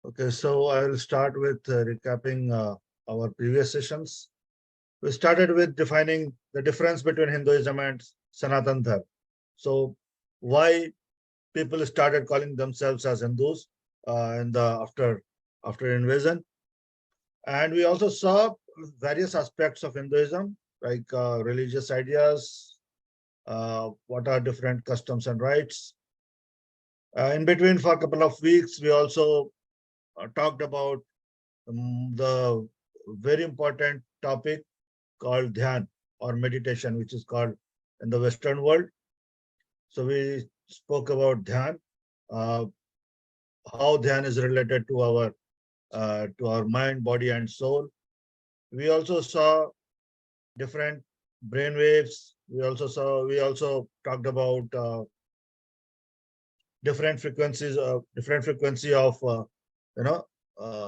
Okay, so I will start with recapping our previous sessions. We started with defining the difference between Hinduism and Sanatan Dharm. So, why people started calling themselves as Hindus in the after invasion, and we also saw various aspects of Hinduism, like religious ideas, what are different customs and rites. In between, for a couple of weeks, we also talked about the very important topic called dhyan or meditation, which is called in the Western world. So we spoke about dhyan, uh, how dhyan is related to our mind, body, and soul. We also saw different brain waves. We also talked about different frequency of you know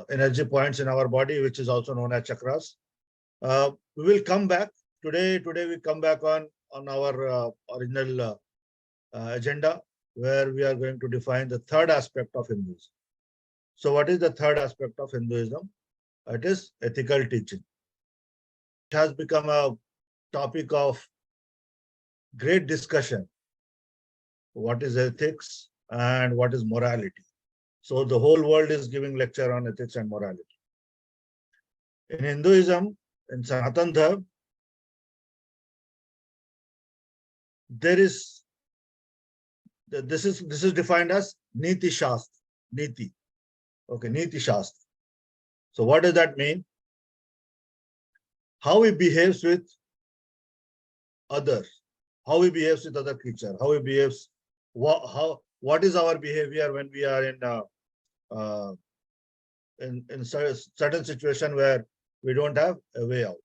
energy points in our body, which is also known as chakras. We will come back today. Today we come back on our original agenda, where we are going to define the third aspect of Hinduism. So, what is the third aspect of Hinduism? It is ethical teaching. It has become a topic of great discussion. What is ethics and what is morality? So, the whole world is giving lecture on ethics and morality. In Hinduism, in Sanatan Dharm, there is this is defined as Niti Shastra. Niti. Okay, Niti Shastra. So what does that mean? How he behaves with others, how he behaves with other creature, how he behaves, what is our behavior when we are uh, in certain situation where we don't have a way out.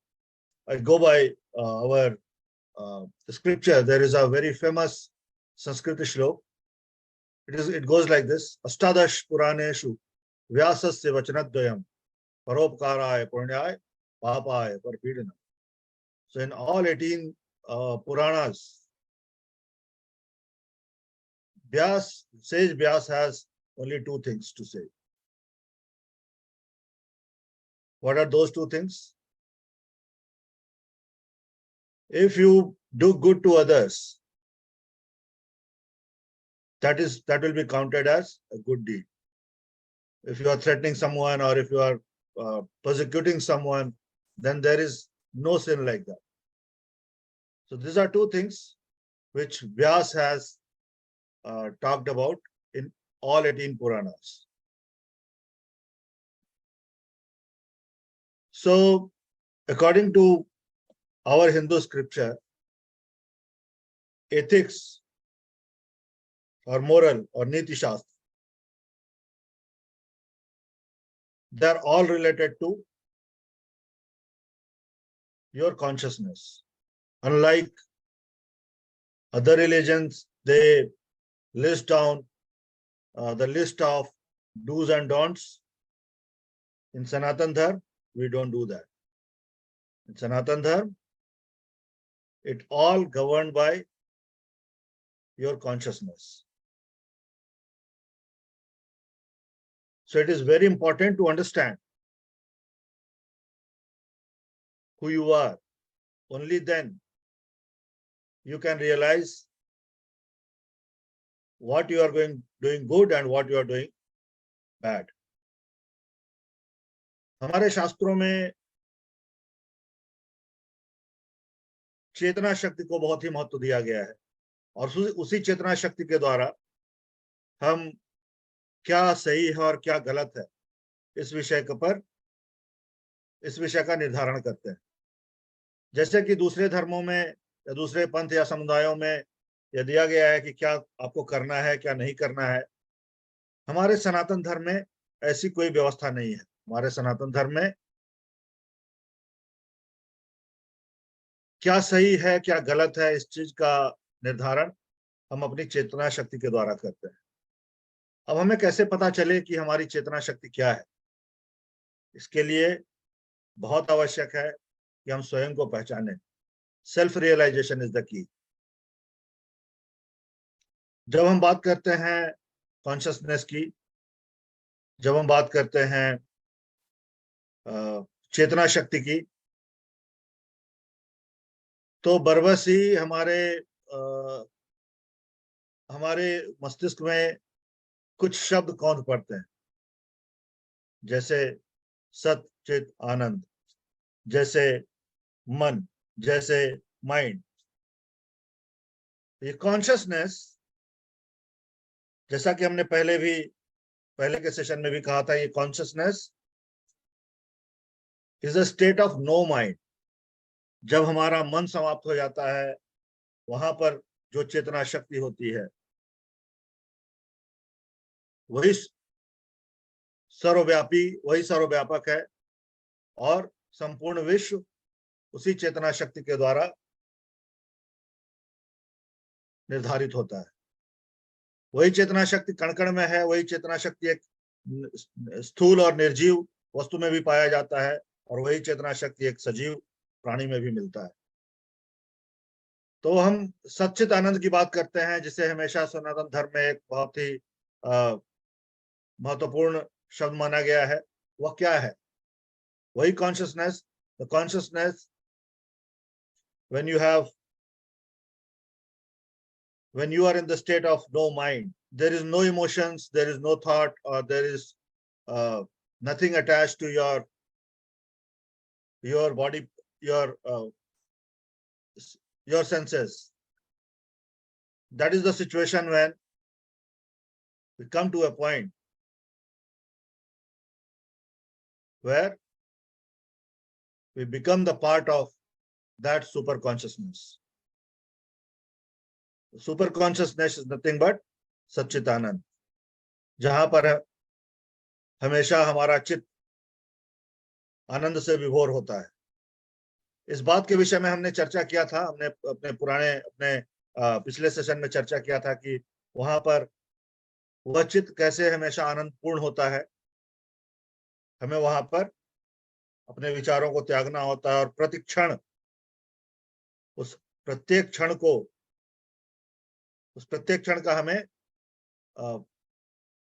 I go by our scripture. There is a very famous Sanskrit shlok. It goes like this: Astadash Puraneshu Vyasasya Vachanadvayam Paropkaraya Punyaya Papaya Parpidana. So in all 18 Puranas, Sage Vyas has only two things to say. What are those two things? If you do good to others, that will be counted as a good deed. If you are threatening someone or if you are persecuting someone, then there is no sin like that. So these are two things which Vyas has talked about in all 18 Puranas. So according to our Hindu scripture, ethics or moral or Niti Shastra, they're all related to your consciousness. Unlike other religions, they list down the list of do's and don'ts. In Sanatan Dharm, we don't do that. In Sanatan Dharm, it all governed by your consciousness. So it is very important to understand who you are. Only then you can realize what you are doing good and what you are doing bad. हमारे शास्त्रों में चेतना शक्ति को बहुत ही महत्व दिया गया है और उसी चेतना शक्ति के द्वारा हम क्या सही है और क्या गलत है इस विषय का निर्धारण करते हैं. जैसे कि दूसरे धर्मों में या दूसरे पंथ या समुदायों में यह दिया गया है कि क्या आपको करना है क्या नहीं करना है, हमारे सनातन धर्म में ऐसी कोई व्यवस्था नहीं है. हमारे सनातन धर्म में क्या सही है क्या गलत है इस चीज का निर्धारण हम अपनी चेतना शक्ति के द्वारा करते हैं. अब हमें कैसे पता चले कि हमारी चेतना शक्ति क्या है? इसके लिए बहुत आवश्यक है कि हम स्वयं को पहचानें. Self realisation is the key. जब हम बात करते हैं कॉन्शियसनेस की, जब हम बात करते हैं चेतना शक्ति की, तो बरबस ही हमारे मस्तिष्क में कुछ शब्द कौंध पड़ते हैं, जैसे सत चित आनंद, जैसे मन, जैसे माइंड। ये कॉन्शियसनेस, जैसा कि हमने पहले के सेशन में भी कहा था, ये consciousness is a state of no mind. जब हमारा मन समाप्त हो जाता है, वहां पर जो चेतना शक्ति होती है वही सर्वव्यापी, वही सर्वव्यापक है, और संपूर्ण विश्व उसी चेतना शक्ति के द्वारा निर्धारित होता है। वही चेतना शक्ति कण कण में है, वही चेतना शक्ति एक स्थूल और निर्जीव वस्तु में भी पाया जाता है, और वही चेतना शक्ति एक सजीव प्राणी में भी मिलता है। तो हम सच्चित आनंद की बात करते हैं, जिसे हमेशा सनातन धर्म में एक बहुत ही महत्वपूर्ण शब्द माना गया है। वह क्या है? वही consciousness, the consciousness when you have when you are in the state of no mind, there is no emotions, there is no thought, or there is nothing attached to your body, your senses. That is the situation when we come to a point where we become the part of that super consciousness. Super consciousness is nothing but सच्चिदानंद, जहां पर हमेशा हमारा चित्त आनंद से विभोर होता है। इस बात के विषय में हमने चर्चा किया था, हमने अपने पिछले सेशन में चर्चा किया था कि वहां पर वह चित्त कैसे हमेशा आनंद पूर्ण होता है। हमें वहां पर अपने विचारों को त्यागना होता है, और प्रतिक्षण उस प्रत्येक क्षण का हमें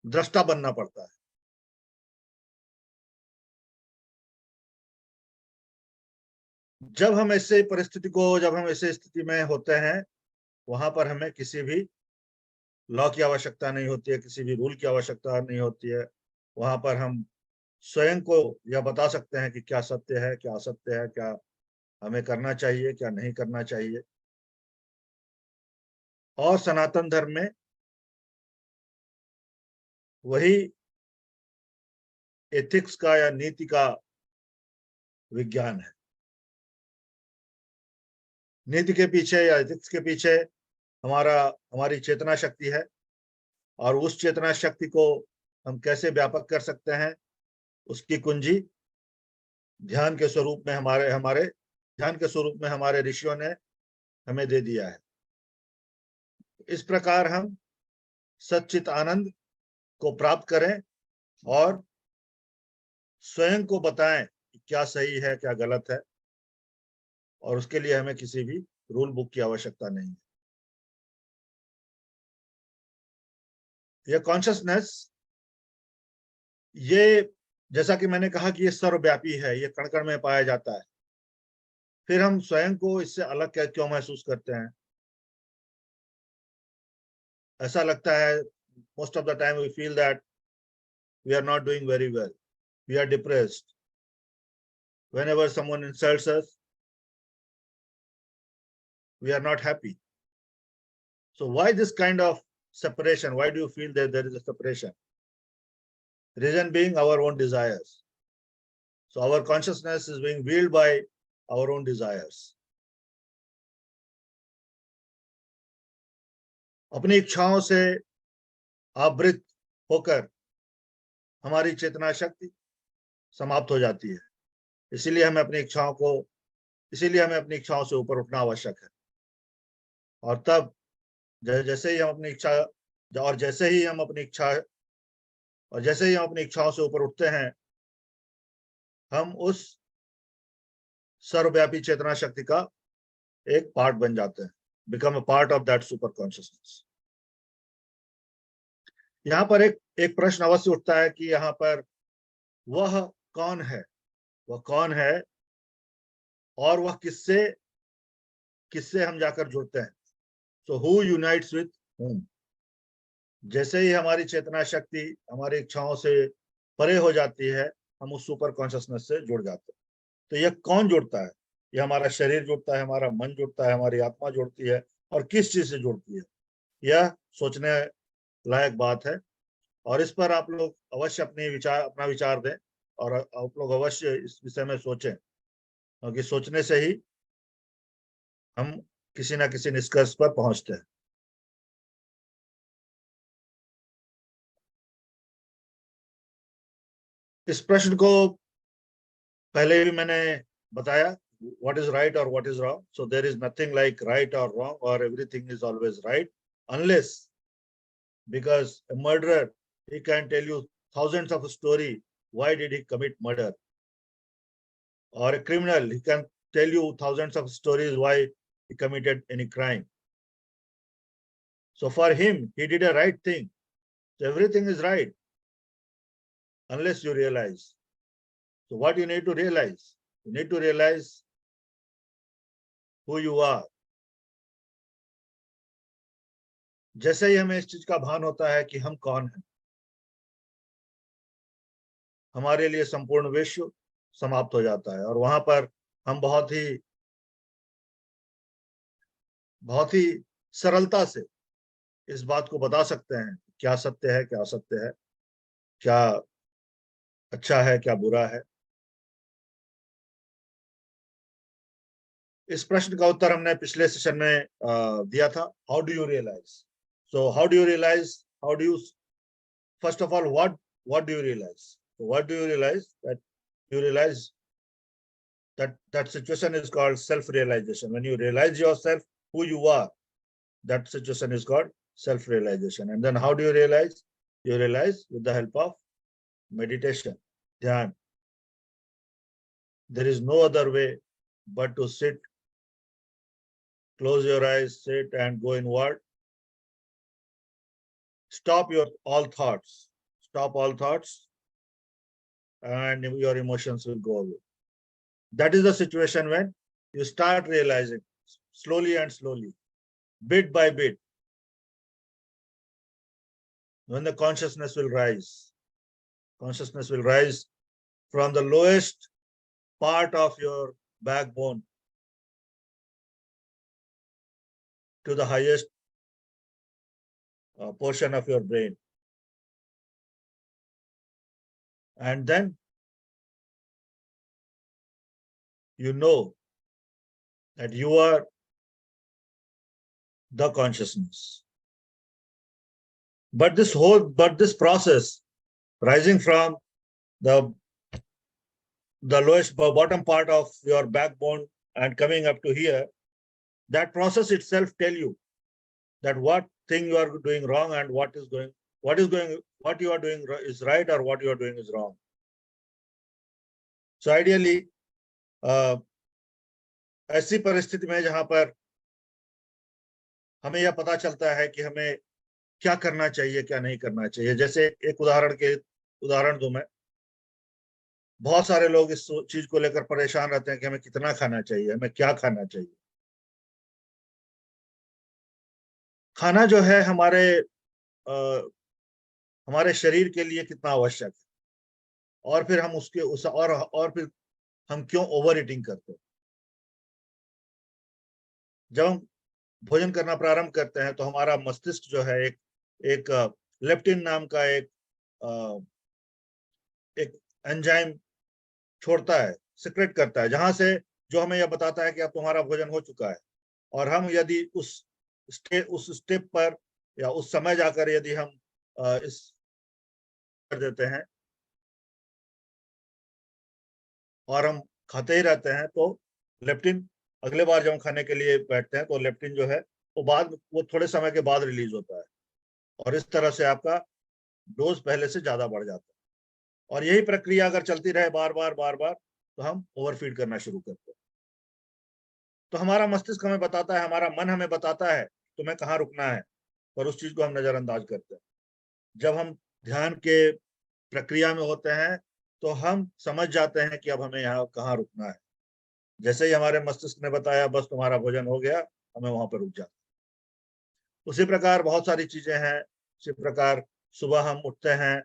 दृष्टा बनना पड़ता है। जब हम ऐसे स्थिति में होते हैं, वहां पर हमें किसी भी लॉ की आवश्यकता नहीं होती है, किसी भी रूल की आवश्यकता नहीं होती है। वहां पर हम स्वयं को यह बता सकते हैं कि क्या सत्य है, क्या असत्य है, क्या हमें करना चाहिए, क्या नहीं करना चाहिए। और सनातन धर्म में वही एथिक्स का या नीति का विज्ञान है। नीति के पीछे या एथिक्स के पीछे हमारी चेतना शक्ति है, और उस चेतना शक्ति को हम कैसे व्यापक कर सकते हैं, उसकी कुंजी ध्यान के स्वरूप में हमारे ऋषियों ने हमें दे दिया है। इस प्रकार हम सच्चित आनंद को प्राप्त करें और स्वयं को बताएं कि क्या सही है, क्या गलत है, और उसके लिए हमें किसी भी रूल बुक की आवश्यकता नहीं है। यह कॉन्शियसनेस, ये जैसा कि मैंने कहा कि ये सर्वव्यापी है, ये कण कण में पाया जाता है। फिर हम स्वयं को इससे अलग क्यों महसूस करते हैं? ऐसा लगता है most of the time we feel that we are not doing very well, we are depressed. Whenever someone insults us, we are not happy. So why this kind of separation? Why do you feel that there is a separation? Reason being our own desires. So our consciousness is being wielded by our own desires. अपनी इच्छाओं से आवृत होकर हमारी चेतना शक्ति समाप्त हो जाती है। इसीलिए हमें अपनी इच्छाओं से ऊपर उठना आवश्यक है। और तब जैसे ही हम अपनी इच्छाओं से ऊपर उठते हैं, हम उस सर्वव्यापी चेतना शक्ति का एक पार्ट बन जाते हैं, become a part of that super consciousness. यहाँ पर एक एक प्रश्न अवश्य उठता है कि यहाँ पर वह कौन है, वह कौन है और वह किससे किससे हम जाकर जुड़ते हैं। So who unites with whom। जैसे ही हमारी चेतना शक्ति हमारी इच्छाओं से परे हो जाती है, हम उस सुपर कॉन्शियसनेस से जुड़ जाते हैं। तो यह कौन जुड़ता है? यह हमारा शरीर जुड़ता है, हमारा मन जुड़ता है, हमारी आत्मा जुड़ती है, और किस चीज से जुड़ती है, यह सोचने लायक बात है। और इस पर आप लोग अवश्य अपना विचार दें, और आप लोग अवश्य इस विषय में सोचें, क्योंकि सोचने से ही हम किसी न किसी निष्कर्ष पर पहुंचते हैं। इस प्रश्न को पहले भी मैंने बताया, व्हाट इज राइट और what is wrong. So there is nothing like right और रॉन्ग, और everything is always right, unless because a murderer, he can tell you thousands of story why did he commit murder, or a criminal, he can tell you thousands of stories why he committed any crime. So for him, he did a right thing. So everything is right unless you realize. So what you need to realize? You need to realize who you are. जैसे ही हमें इस चीज का भान होता है कि हम कौन हैं, हमारे लिए संपूर्ण विश्व समाप्त हो जाता है, और वहां पर हम बहुत ही सरलता से इस बात को बता सकते हैं क्या सत्य है, क्या असत्य है, क्या अच्छा है, क्या बुरा है। इस प्रश्न का उत्तर हमने पिछले सेशन में दिया था, how do you realise. So how do you realise, how do you, first of all what do you realise, what do you realise, that you realize that situation is called self realization. When you realize yourself who you are, that situation is called self realization. And then how do you realize? You realize with the help of meditation, dhyan. There is no other way but to sit, close your eyes, sit and go inward. Stop stop all thoughts, and your emotions will go away. That is the situation when you start realizing slowly and slowly, bit by bit, when the consciousness will rise. Consciousness will rise from the lowest part of your backbone to the highest portion of your brain. And then you know that you are the consciousness. But this process, rising from the lowest bottom part of your backbone and coming up to here, that process itself tell you that what thing you are doing wrong and what you are doing is right, or what you are doing is wrong. So ideally, ऐसी परिस्थिति में जहां पर हमें यह पता चलता है कि हमें क्या करना चाहिए, क्या नहीं करना चाहिए। जैसे एक उदाहरण दूं मैं। बहुत सारे लोग इस चीज को लेकर परेशान रहते हैं कि हमें कितना खाना चाहिए, हमें क्या खाना चाहिए। खाना जो है हमारे शरीर के लिए कितना आवश्यक है, और फिर हम उसके उस और फिर हम क्यों ओवर ईटिंग करते हैं। जब हम भोजन करना प्रारंभ करते हैं तो हमारा मस्तिष्क जो है एक लेप्टिन नाम का एक एंजाइम छोड़ता है, सिक्रेट करता है, जहां से जो हमें यह बताता है कि अब तुम्हारा भोजन हो चुका है। और हम यदि उस स्टेप पर या उस समय जाकर यदि हम इस कर देते हैं और हम खाते ही रहते हैं, तो लेप्टिन अगले बार जब हम खाने के लिए बैठते हैं तो लेप्टिन जो है वो थोड़े समय के बाद रिलीज होता है, और इस तरह से आपका डोज पहले से ज्यादा बढ़ जाता है। और यही प्रक्रिया अगर चलती रहे बार बार, तो हम ओवरफीड करना शुरू करते हैं। तो हमारा मस्तिष्क हमें बताता है, हमारा मन हमें बताता है तुम्हें कहाँ रुकना है, पर उस चीज को हम नजरअंदाज करते हैं। जब हम ध्यान के प्रक्रिया में होते हैं तो हम समझ जाते हैं कि अब हमें यहाँ कहाँ रुकना है। जैसे ही हमारे मस्तिष्क ने बताया बस तुम्हारा भोजन हो गया, हमें वहां पर रुक जाते। उसी प्रकार बहुत सारी चीजें हैं। उसी प्रकार सुबह हम उठते हैं,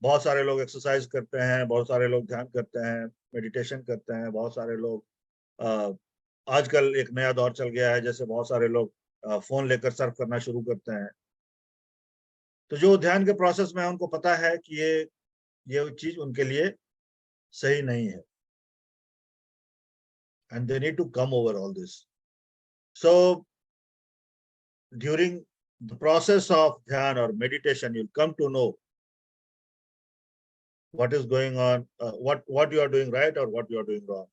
बहुत सारे लोग एक्सरसाइज करते हैं, बहुत सारे लोग ध्यान करते हैं, मेडिटेशन करते हैं, बहुत सारे लोग अ, आजकल एक नया दौर चल गया है, जैसे बहुत सारे लोग फोन लेकर सर्फ करना शुरू करते हैं। तो जो ध्यान के प्रोसेस में है, उनको पता है कि ये चीज उनके लिए सही नहीं है, and they need to come over all this. So during the process of dhyan or meditation, you'll come to know what is going on, what you are doing right or what you are doing wrong.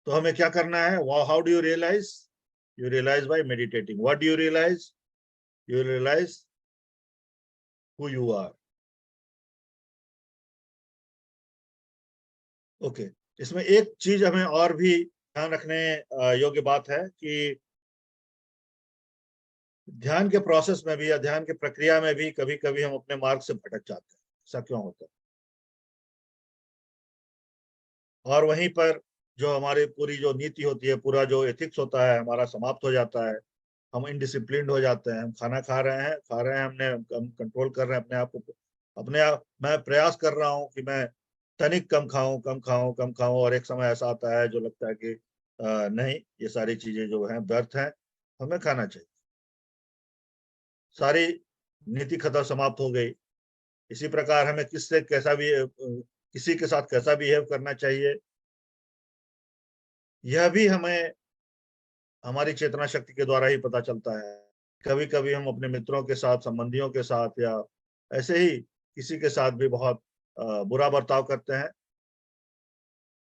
तो हमें क्या करना है? How do you realize? You realize by meditating. What do you realize? You realize who you are. Okay. इसमें एक चीज हमें और भी ध्यान रखने योग्य बात है कि ध्यान के प्रोसेस में भी या ध्यान के प्रक्रिया में भी कभी कभी हम अपने मार्ग से भटक जाते हैं। ऐसा क्यों होता है? और वहीं पर जो हमारी पूरी जो नीति होती है, पूरा जो एथिक्स होता है, हमारा समाप्त हो जाता है। हम इनडिसिप्लिन्ड हो जाते हैं। हम खाना खा रहे हैं, हमने हम कंट्रोल कर रहे हैं अपने आप को। अपने आप मैं प्रयास कर रहा हूँ कि मैं तनिक कम खाऊं, और एक समय ऐसा आता है जो लगता है कि नहीं, ये सारी चीजें जो हैं व्यर्थ हैं, हमें खाना चाहिए। सारी नीति खतर समाप्त हो गई। इसी प्रकार हमें किसी के साथ कैसा बिहेव करना चाहिए, यह भी हमें हमारी चेतना शक्ति के द्वारा ही पता चलता है। कभी कभी हम अपने मित्रों के साथ, संबंधियों के साथ, या ऐसे ही किसी के साथ भी बहुत बुरा बर्ताव करते हैं,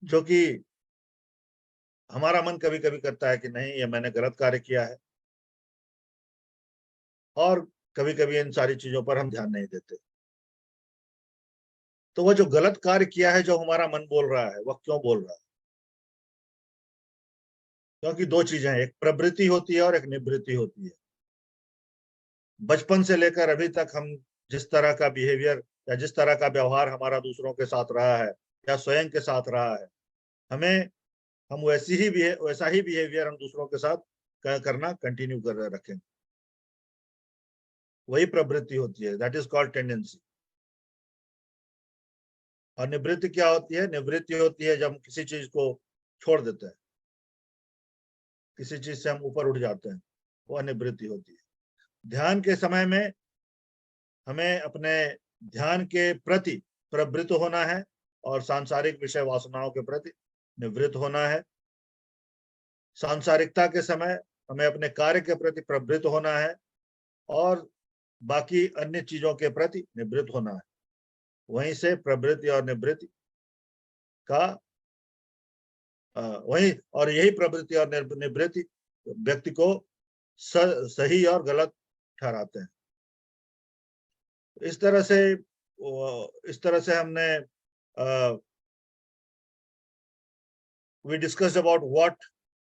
जो कि हमारा मन कभी कभी करता है कि नहीं, ये मैंने गलत कार्य किया है। और कभी कभी इन सारी चीजों पर हम ध्यान नहीं देते। तो वो जो गलत कार्य किया है, जो हमारा मन बोल रहा है, वह क्यों बोल रहा है? क्योंकि दो चीजें हैं, एक प्रवृत्ति होती है और एक निवृत्ति होती है। बचपन से लेकर अभी तक हम जिस तरह का बिहेवियर या जिस तरह का व्यवहार हमारा दूसरों के साथ रहा है या स्वयं के साथ रहा है, हमें हम वैसा ही बिहेवियर हम दूसरों के साथ करना कंटिन्यू कर रखेंगे। वही प्रवृत्ति होती है, दैट इज कॉल्ड टेंडेंसी। और निवृत्ति क्या होती है? निवृत्ति होती है जब हम किसी चीज को छोड़ देते हैं, किसी चीज से हम ऊपर उठ जाते हैं, वह निवृत्ति होती है। ध्यान के समय में हमें अपने ध्यान के प्रति प्रवृत्त होना है और सांसारिक विषय वासनाओं के प्रति निवृत्त होना है। सांसारिकता के समय हमें अपने कार्य के प्रति प्रवृत्त होना है और बाकी अन्य चीजों के प्रति निवृत्त होना है। वहीं से प्रवृत्ति और निवृत्ति का वही और यही प्रवृत्ति और निवृत्ति व्यक्ति को सही और गलत ठहराते हैं। इस तरह से हमने we discussed about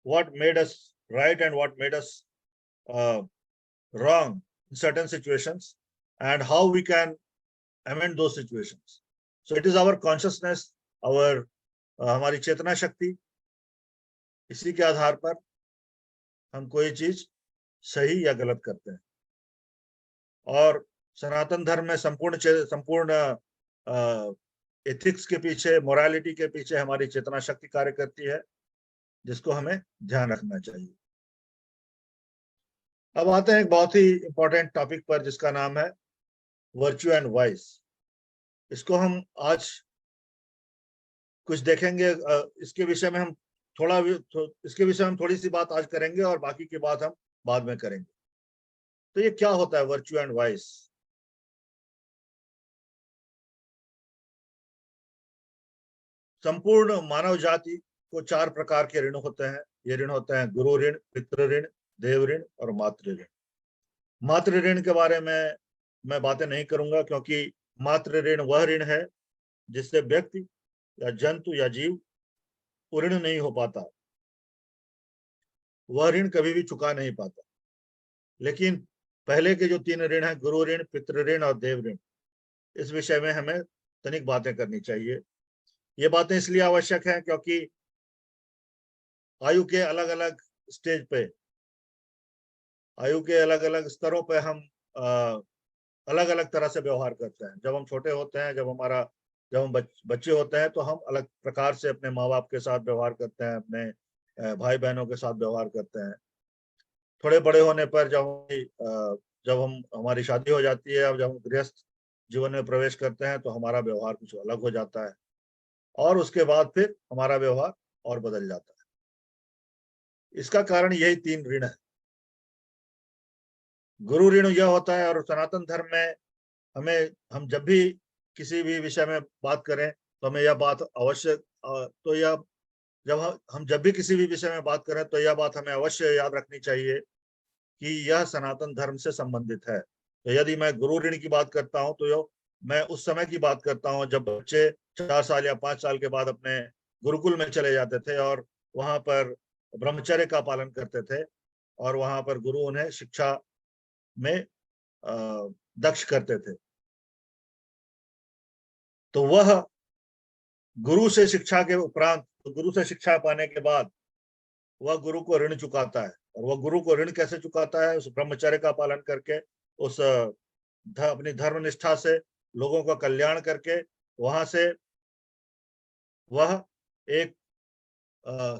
what made us right and what made us wrong in certain situations, and how we can amend those situations. So it is our consciousness, our हमारी चेतना शक्ति, इसी के आधार पर हम कोई चीज सही या गलत करते हैं। और सनातन धर्म में संपूर्ण एथिक्स के पीछे, मोरालिटी के पीछे हमारी चेतना शक्ति कार्य करती है, जिसको हमें ध्यान रखना चाहिए। अब आते हैं एक बहुत ही इंपॉर्टेंट टॉपिक पर, जिसका नाम है वर्च्यू एंड वाइस। इसको हम आज कुछ देखेंगे। इसके विषय में हम इसके विषय में हम थोड़ी सी बात आज करेंगे और बाकी की बात हम बाद में करेंगे। तो ये क्या होता है वर्च्यू एंड वाइस? संपूर्ण मानव जाति को 4 प्रकार के ऋण होते हैं। ये ऋण होते हैं गुरु ऋण, पितृ ऋण, देव ऋण और मातृ ऋण। मातृ ऋण के बारे में मैं बातें नहीं करूंगा, क्योंकि मातृ ऋण वह ऋण है जिससे व्यक्ति या जंतु या जीव पूर्ण नहीं हो पाता, वह ऋण कभी भी चुका नहीं पाता। लेकिन पहले के जो 3 ऋण हैं, गुरु ऋण, पितृ ऋण और देव ऋण, इस विषय में हमें तनिक बातें करनी चाहिए। ये बातें इसलिए आवश्यक हैं क्योंकि आयु के अलग अलग स्टेज पे, आयु के अलग अलग स्तरों पे हम अलग अलग तरह से व्यवहार करते हैं। जब हम छोटे होते हैं, जब हम बच्चे होते हैं, तो हम अलग प्रकार से अपने माँ बाप के साथ व्यवहार करते हैं, अपने भाई बहनों के साथ व्यवहार करते हैं। थोड़े बड़े होने पर जब हम हमारी शादी हो जाती है, अब जब हम गृहस्थ जीवन में प्रवेश करते हैं, तो हमारा व्यवहार कुछ अलग हो जाता है, और उसके बाद फिर हमारा व्यवहार और बदल जाता है। इसका कारण यही 3 ऋण है। गुरु ऋण यह होता है, और सनातन धर्म में हम जब भी किसी भी विषय में बात करें, तो हमें यह बात अवश्य तो यह जब हम जब भी किसी भी विषय में बात करें, तो यह बात हमें अवश्य याद रखनी चाहिए कि यह सनातन धर्म से संबंधित है। तो यदि मैं गुरु ऋण की बात करता हूं, तो मैं उस समय की बात करता हूं जब बच्चे 4 साल या 5 साल के बाद अपने गुरुकुल में चले जाते थे और वहां पर ब्रह्मचर्य का पालन करते थे, और वहां पर गुरु उन्हें शिक्षा में दक्ष करते थे। तो वह गुरु से शिक्षा के उपरांत, गुरु से शिक्षा पाने के बाद वह गुरु को ऋण चुकाता है। और वह गुरु को ऋण कैसे चुकाता है? उस ब्रह्मचर्य का पालन करके, उस अपनी धर्म निष्ठा से, लोगों का कल्याण करके, वहां से वह एक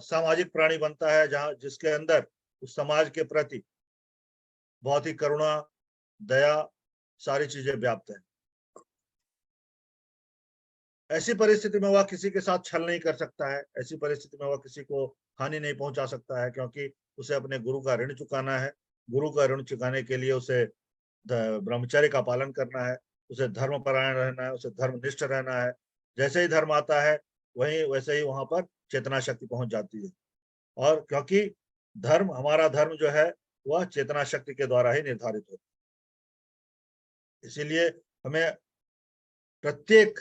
सामाजिक प्राणी बनता है, जहां जिसके अंदर उस समाज के प्रति बहुत ही करुणा, दया, सारी चीजें व्याप्त है। ऐसी परिस्थिति में वह किसी के साथ छल नहीं कर सकता है, ऐसी परिस्थिति में वह किसी को हानि नहीं पहुंचा सकता है, क्योंकि उसे अपने गुरु का ऋण चुकाना है। गुरु का ऋण चुकाने के लिए उसे ब्रह्मचर्य का पालन करना है, उसे धर्मपरायण रहना है, उसे धर्मनिष्ठ रहना है। जैसे ही धर्म आता है, वैसे ही वहां पर चेतना शक्ति पहुंच जाती है। और क्योंकि हमारा धर्म जो है, वह चेतना शक्ति के द्वारा ही निर्धारित होता है। इसीलिए हमें प्रत्येक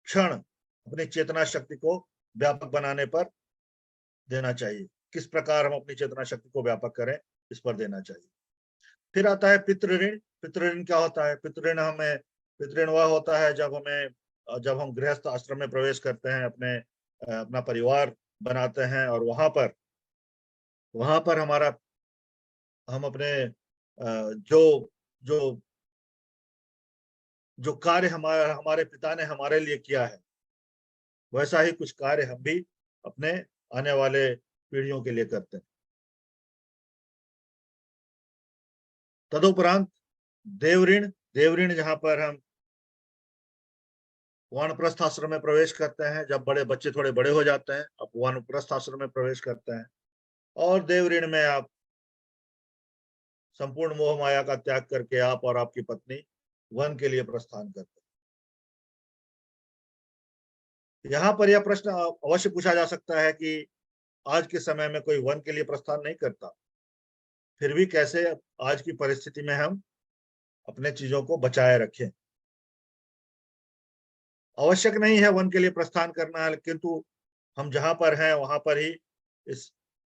क्षण अपनी चेतना शक्ति को व्यापक बनाने पर देना चाहिए। किस प्रकार हम अपनी चेतना शक्ति को व्यापक करें, इस पर देना चाहिए। फिर आता है पितृ ऋण। पितृ ऋण क्या होता है? पितृ ऋण वह होता है जब हम गृहस्थ आश्रम में प्रवेश करते हैं, अपना परिवार बनाते हैं, और वहां पर हम अपने जो जो जो कार्य हमारे पिता ने हमारे लिए किया है, वैसा ही कुछ कार्य हम भी अपने आने वाले पीढ़ियों के लिए करते हैं। तदुपरांत देव ऋण जहां पर हम वानप्रस्थ आश्रम में प्रवेश करते हैं, जब बड़े बच्चे थोड़े बड़े हो जाते हैं, अब वानप्रस्थ आश्रम में प्रवेश करते हैं, और देव ऋण में आप संपूर्ण मोह माया का त्याग करके आप और आपकी पत्नी वन के लिए प्रस्थान करते हैं। यहाँ पर यह प्रश्न अवश्य पूछा जा सकता है कि आज के समय में कोई वन के लिए प्रस्थान नहीं करता, फिर भी कैसे आज की परिस्थिति में हम अपने चीजों को बचाए रखें। आवश्यक नहीं है वन के लिए प्रस्थान करना है, किंतु हम जहां पर हैं वहां पर ही इस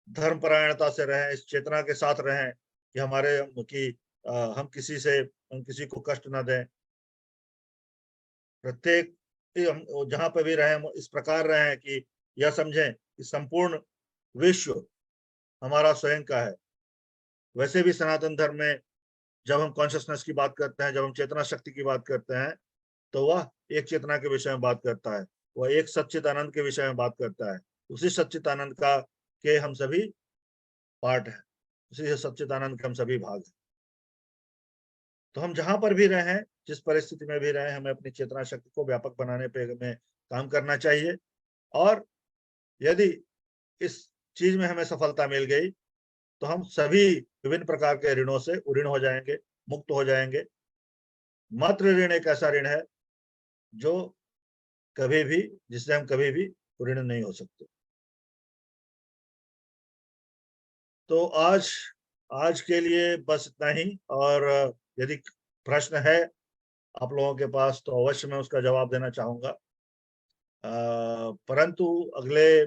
धर्मपरायणता से रहें, इस चेतना के साथ रहें कि हम किसी को कष्ट न दें। प्रत्येक हम जहां पर भी रहें, इस प्रकार रहें कि यह समझें कि संपूर्ण विश्व हमारा स्वयं का है। वैसे भी सनातन धर्म में जब हम कॉन्शियसनेस की बात करते हैं, जब हम चेतना शक्ति की बात करते हैं, तो वह एक चेतना के विषय में बात करता है, वह एक सच्चित आनंद के विषय में बात करता है। उसी सच्चित आनंद का के हम सभी पार्ट हैं, उसी सच्चित आनंद के हम सभी भाग हैं। तो हम जहां पर भी रहें, जिस परिस्थिति में भी रहें, हमें अपनी चेतना शक्ति को व्यापक बनाने पे हमें काम करना चाहिए। और यदि इस चीज में हमें सफलता मिल गई, तो हम सभी विभिन्न प्रकार के ऋणों से उऋण हो जाएंगे, मुक्त हो जाएंगे। मात्र ऋण एक ऐसा ऋण है जो कभी भी जिससे हम कभी भी ऋण नहीं हो सकते। तो आज के लिए बस इतना ही। और यदि प्रश्न है आप लोगों के पास, तो अवश्य मैं उसका जवाब देना चाहूंगा। परंतु अगले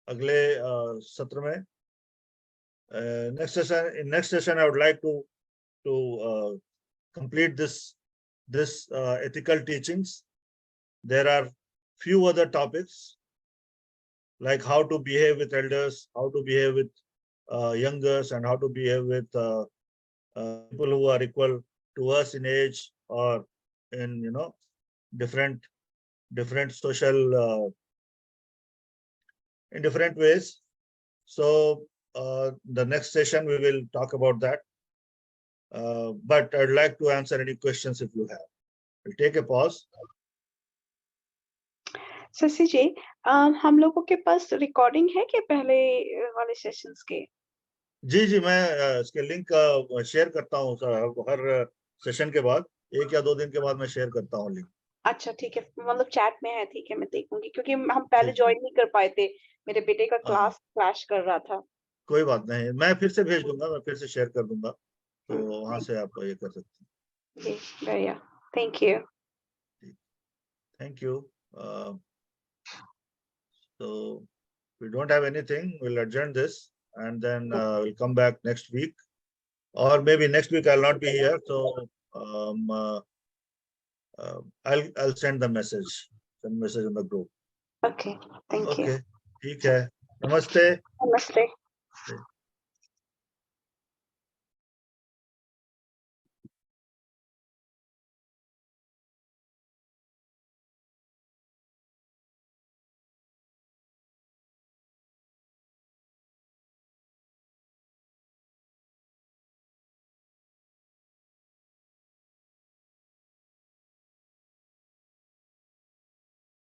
अगले सत्र में Next session, I would like to complete this ethical teachings. There are few other topics like how to behave with elders, how to behave with youngers, and how to behave with people who are equal to us in age or in different social in different ways. So the next session we will talk about that. But I'd like to answer any questions if you have. We'll take a pause. Shashi जी, हम लोगों के पास recording है क्या पहले वाले sessions के? जी, मैं इसके लिंक शेयर करता हूँ हर सेशन के बाद 1 या 2 दिन के बाद मैं शेयर करता हूँ लिंक। अच्छा, ठीक है, मतलब चैट में है, ठीक है, मैं देखूंगी क्योंकि हम पहले ज्वाइन नहीं कर पाए थे, मेरे बेटे का क्लास क्लैश कर रहा था। कोई बात नहीं, मैं फिर से भेज दूंगा, मैं फिर से शेयर कर दूंगा, तो वहां से आप ये कर सकते हैं। जी, बढ़िया, thank you. Thank you. So we don't have anything. We'll adjourn this and then we'll come back next week, or maybe next week I'll not be here. So I'll send the message in the group. Okay, thank you. Okay, ठीक है, नमस्ते। नमस्ते।